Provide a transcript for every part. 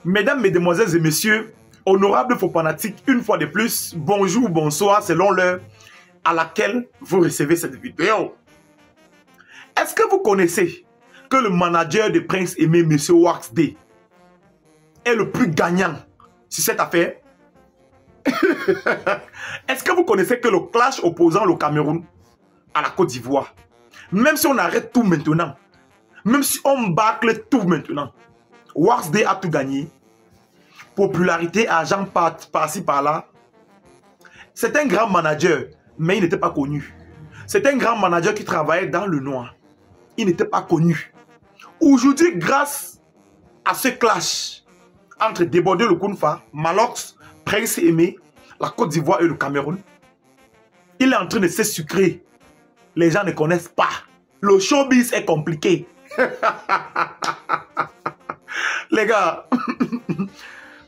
Mesdames, mesdemoiselles et messieurs, honorables faux fanatiques, une fois de plus, bonjour, bonsoir, selon l'heure à laquelle vous recevez cette vidéo. Est-ce que vous connaissez que le manager de Prince Aimé, M. Wax D, est le plus gagnant sur cette affaire? Est-ce que vous connaissez que le clash opposant le Cameroun à la Côte d'Ivoire, même si on arrête tout maintenant, même si on bâcle tout maintenant, Wax D a tout gagné? Popularité, argent par-ci par-là. C'est un grand manager, mais il n'était pas connu. C'est un grand manager qui travaillait dans le noir. Il n'était pas connu. Aujourd'hui, grâce à ce clash entre Débordé le Kounfa, Malox, Prince Aimé, la Côte d'Ivoire et le Cameroun, il est en train de se sucrer. Les gens ne connaissent pas. Le showbiz est compliqué. Les gars,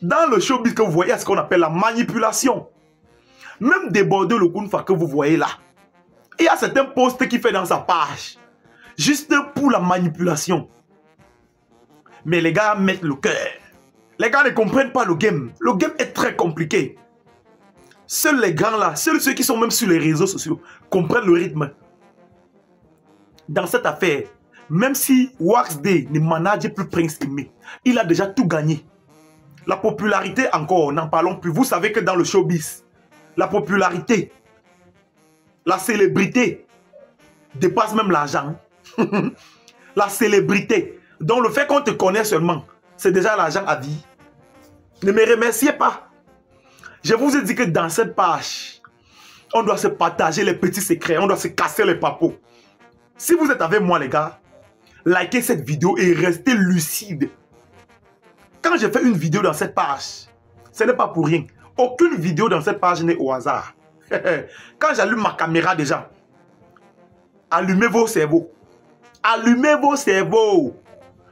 dans le showbiz que vous voyez, il y a ce qu'on appelle la manipulation. Même Débordé le Kounfa que vous voyez là, il y a certains posts qu'il fait dans sa page, juste pour la manipulation. Mais les gars mettent le cœur. Les gars ne comprennent pas le game. Le game est très compliqué. Seuls les grands là, seuls ceux qui sont même sur les réseaux sociaux, comprennent le rythme. Dans cette affaire, même si Wax D ne manage plus Prince Aimé, il a déjà tout gagné. La popularité encore, n'en parlons plus. Vous savez que dans le showbiz, la popularité, la célébrité dépasse même l'argent. La célébrité. Donc le fait qu'on te connaît seulement, c'est déjà l'argent à vie. Ne me remerciez pas. Je vous ai dit que dans cette page, on doit se partager les petits secrets, on doit se casser les papos. Si vous êtes avec moi les gars, likez cette vidéo et restez lucide. Quand je fais une vidéo dans cette page, ce n'est pas pour rien. Aucune vidéo dans cette page n'est au hasard. Quand j'allume ma caméra déjà, allumez vos cerveaux. Allumez vos cerveaux.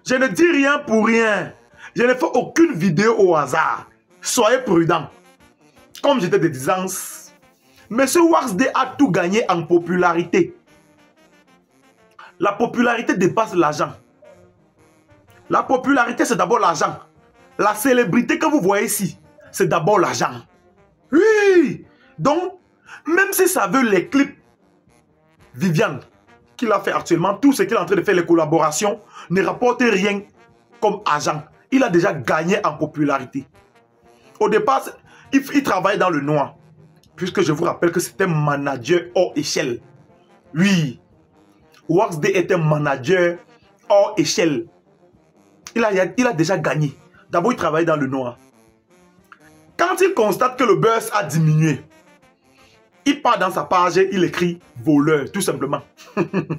Je ne dis rien pour rien. Je ne fais aucune vidéo au hasard. Soyez prudents. Comme j'étais de disance, M. Wax D a tout gagné en popularité. La popularité dépasse l'argent. La popularité, c'est d'abord l'argent. La célébrité que vous voyez ici, c'est d'abord l'argent. Oui. Donc, même si ça veut les clips, Viviane, qu'il a fait actuellement, tout ce qu'il est en train de faire, les collaborations, ne rapporte rien comme argent. Il a déjà gagné en popularité. Au départ, il travaille dans le noir. Puisque je vous rappelle que c'est un manager hors échelle. Oui. Wax D est un manager hors échelle. Il a déjà gagné. D'abord, il travaille dans le noir. Quand il constate que le buzz a diminué, il part dans sa page et il écrit voleur, tout simplement. Il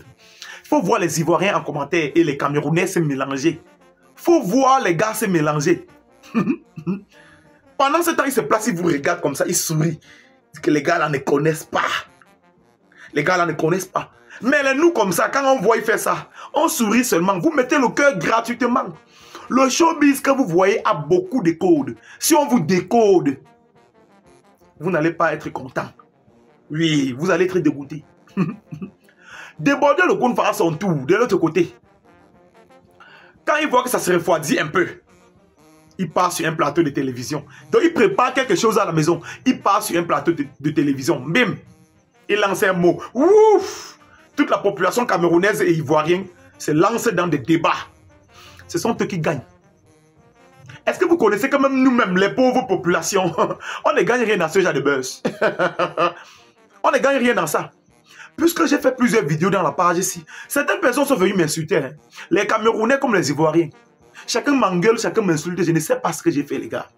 faut voir les Ivoiriens en commentaire et les Camerounais se mélanger. Il faut voir les gars se mélanger. Pendant ce temps, il se place, il vous regarde comme ça, il sourit. Que les gars là ne connaissent pas. Les gars là ne connaissent pas. Mais nous comme ça, quand on voit il fait ça, on sourit seulement. Vous mettez le cœur gratuitement. Le showbiz que vous voyez a beaucoup de codes. Si on vous décode, vous n'allez pas être content. Oui, vous allez être dégoûté. Débordé le Kounfa à son tour, de l'autre côté. Quand il voit que ça se refroidit un peu, il part sur un plateau de télévision. Donc il prépare quelque chose à la maison. Il part sur un plateau de télévision. Bim! Il lance un mot. Ouf! Toute la population camerounaise et ivoirienne se lance dans des débats. Ce sont eux qui gagnent. Est-ce que vous connaissez que même nous-mêmes, les pauvres populations, on ne gagne rien dans ce genre de buzz. On ne gagne rien dans ça. Puisque j'ai fait plusieurs vidéos dans la page ici, certaines personnes sont venues m'insulter. Hein. Les Camerounais comme les Ivoiriens. Chacun m'engueule, chacun m'insulte. Je ne sais pas ce que j'ai fait, les gars.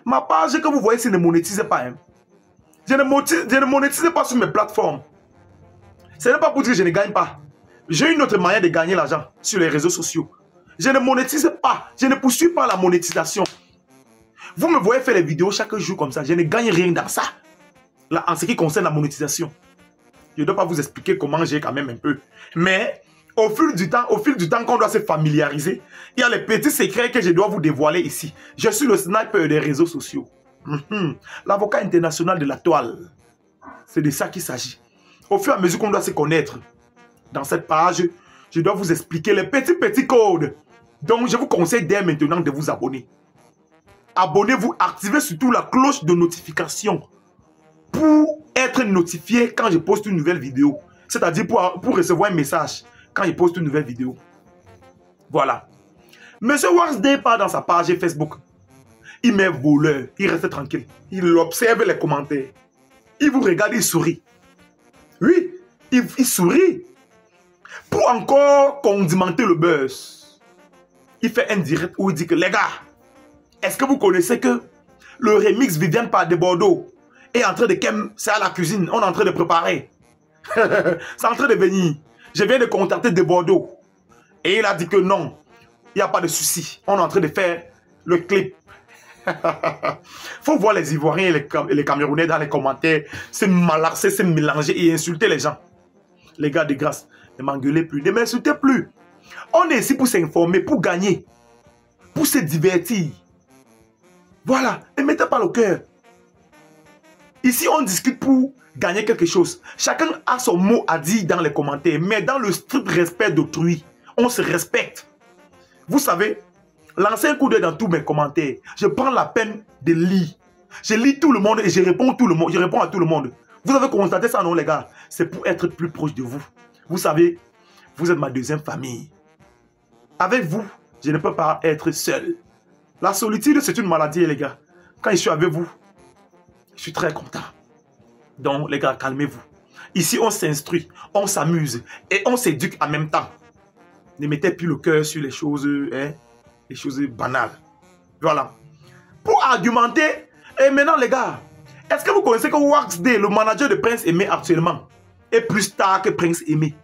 Ma page que vous voyez ici ne monétise pas. Hein. Je ne monétise pas sur mes plateformes. Ce n'est pas pour dire que je ne gagne pas. J'ai une autre manière de gagner l'argent sur les réseaux sociaux. Je ne monétise pas. Je ne poursuis pas la monétisation. Vous me voyez faire les vidéos chaque jour comme ça. Je ne gagne rien dans ça. Là, en ce qui concerne la monétisation. Je ne dois pas vous expliquer comment j'ai quand même un peu. Mais au fil du temps qu'on doit se familiariser, il y a les petits secrets que je dois vous dévoiler ici. Je suis le sniper des réseaux sociaux. L'avocat international de la toile. C'est de ça qu'il s'agit. Au fur et à mesure qu'on doit se connaître, dans cette page, je dois vous expliquer les petits codes. Donc, je vous conseille dès maintenant de vous abonner. abonnez-vous, activez surtout la cloche de notification pour être notifié quand je poste une nouvelle vidéo. C'est-à-dire pour recevoir un message quand je poste une nouvelle vidéo. Voilà. Monsieur Waxday part dans sa page Facebook. Il met voleur, il reste tranquille. Il observe les commentaires. Il vous regarde, il sourit. Oui, il sourit. Pour encore condimenter le buzz, il fait un direct où il dit que les gars, est-ce que vous connaissez que le remix Viviane par de Bordeaux est en train de c'est à la cuisine, on est en train de préparer. C'est en train de venir. Je viens de contacter de Bordeaux. Et il a dit que non, il n'y a pas de souci. On est en train de faire le clip. Faut voir les Ivoiriens et les Camerounais dans les commentaires se malarcer, se mélanger et insulter les gens. Les gars de grâce, ne m'engueulez plus, ne m'insultez plus. On est ici pour s'informer, pour gagner, pour se divertir. Voilà, ne mettez pas le cœur. Ici, on discute pour gagner quelque chose. Chacun a son mot à dire dans les commentaires, mais dans le strict respect d'autrui, on se respecte. Vous savez, lancez un coup d'œil dans tous mes commentaires. Je prends la peine de lire. Je lis tout le monde et je réponds à tout le monde. Je réponds à tout le monde. Vous avez constaté ça, non, les gars? C'est pour être plus proche de vous. Vous savez, vous êtes ma deuxième famille. Avec vous, je ne peux pas être seul. La solitude, c'est une maladie, les gars. Quand je suis avec vous, je suis très content. Donc, les gars, calmez-vous. Ici, on s'instruit, on s'amuse et on s'éduque en même temps. Ne mettez plus le cœur sur les choses, les choses banales. Voilà. Pour argumenter, et maintenant, les gars, est-ce que vous connaissez que Waxday, le manager de Prince Aimé actuellement, est plus star que Prince Aimé?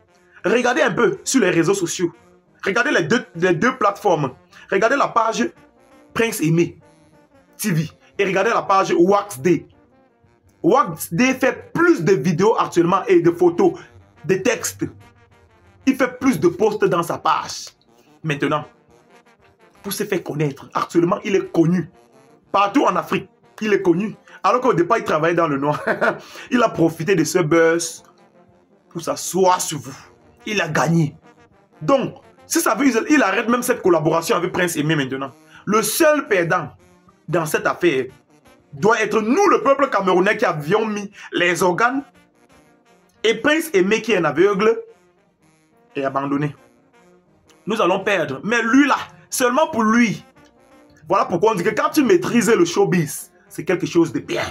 Regardez un peu sur les réseaux sociaux. Regardez les deux plateformes. Regardez la page Prince Aimé TV et regardez la page Waxday. Waxday fait plus de vidéos actuellement et de photos, de textes. Il fait plus de posts dans sa page. Maintenant, pour se faire connaître, actuellement, il est connu. Partout en Afrique, il est connu. Alors qu'au départ, il travaillait dans le noir. Il a profité de ce buzz pour s'asseoir sur vous. Il a gagné. Donc, si ça veut dire, il arrête même cette collaboration avec Prince Aimé maintenant. Le seul perdant dans cette affaire doit être nous, le peuple camerounais, qui avions mis les organes, et Prince Aimé qui est un aveugle et abandonné. Nous allons perdre. Mais lui là, seulement pour lui. Voilà pourquoi on dit que quand tu maîtrises le showbiz, c'est quelque chose de bien.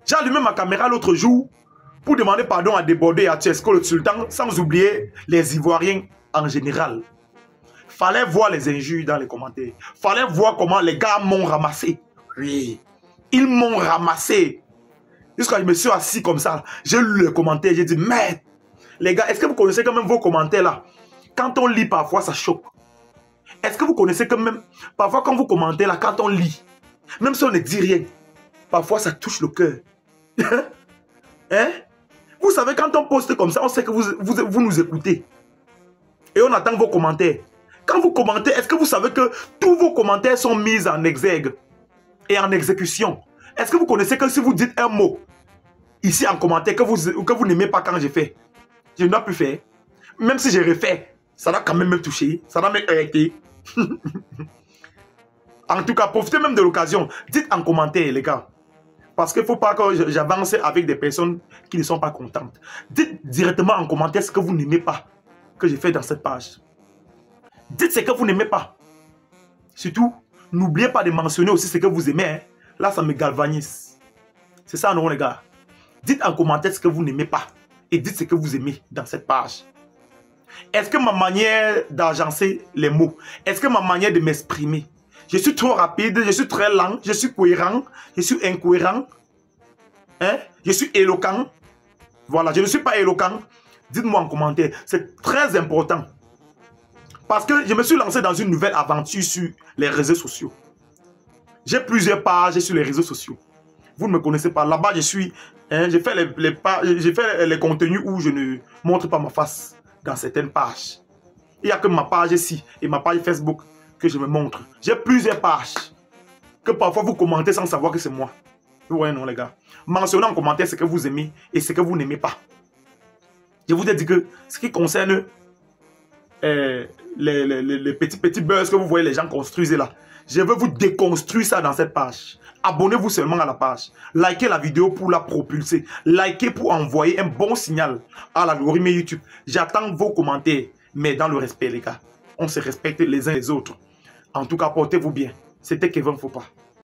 J'ai allumé ma caméra l'autre jour pour demander pardon à Débordé et à Tchesco le Sultan, sans oublier les Ivoiriens en général. Fallait voir les injures dans les commentaires. Fallait voir comment les gars m'ont ramassé. Oui, ils m'ont ramassé. Jusqu'à je me suis assis comme ça, j'ai lu les commentaires, j'ai dit, mais les gars, est-ce que vous connaissez quand même vos commentaires là? Quand on lit parfois, ça choque. Est-ce que vous connaissez quand même, parfois quand vous commentez là, quand on lit, même si on ne dit rien, parfois ça touche le cœur. Hein? Vous savez, quand on poste comme ça, on sait que vous nous écoutez. Et on attend vos commentaires. Quand vous commentez, est-ce que vous savez que tous vos commentaires sont mis en exergue et en exécution? Est-ce que vous connaissez que si vous dites un mot ici en commentaire que vous n'aimez pas quand j'ai fait, je ne dois plus faire. Même si j'ai refait, ça va quand même me toucher, ça va me heurter. En tout cas, profitez même de l'occasion. Dites en commentaire, les gars. Parce qu'il ne faut pas que j'avance avec des personnes qui ne sont pas contentes. Dites directement en commentaire ce que vous n'aimez pas que j'ai fait dans cette page. Dites ce que vous n'aimez pas. Surtout, n'oubliez pas de mentionner aussi ce que vous aimez. Hein. Là, ça me galvanise. C'est ça, non, les gars. Dites en commentaire ce que vous n'aimez pas. Et dites ce que vous aimez dans cette page. Est-ce que ma manière d'agencer les mots, est-ce que ma manière de m'exprimer, je suis trop rapide, je suis très lent, je suis cohérent, je suis incohérent, hein? Je suis éloquent. Voilà, je ne suis pas éloquent. Dites-moi en commentaire, c'est très important. Parce que je me suis lancé dans une nouvelle aventure sur les réseaux sociaux. J'ai plusieurs pages sur les réseaux sociaux. Vous ne me connaissez pas. Là-bas, je suis... Hein, j'ai fait les contenus où je ne montre pas ma face dans certaines pages. Il n'y a que ma page ici et ma page Facebook que je me montre. J'ai plusieurs pages que parfois vous commentez sans savoir que c'est moi. Vous voyez, non, les gars. Mentionnez en commentaire ce que vous aimez et ce que vous n'aimez pas. Je vous ai dit que ce qui concerne les petits buzz que vous voyez les gens construisent là. Je vais vous déconstruire ça dans cette page. Abonnez-vous seulement à la page. Likez la vidéo pour la propulser. Likez pour envoyer un bon signal à l'algorithme YouTube. J'attends vos commentaires, mais dans le respect, les gars. On se respecte les uns les autres. En tout cas, portez-vous bien. C'était Kevin Fopa.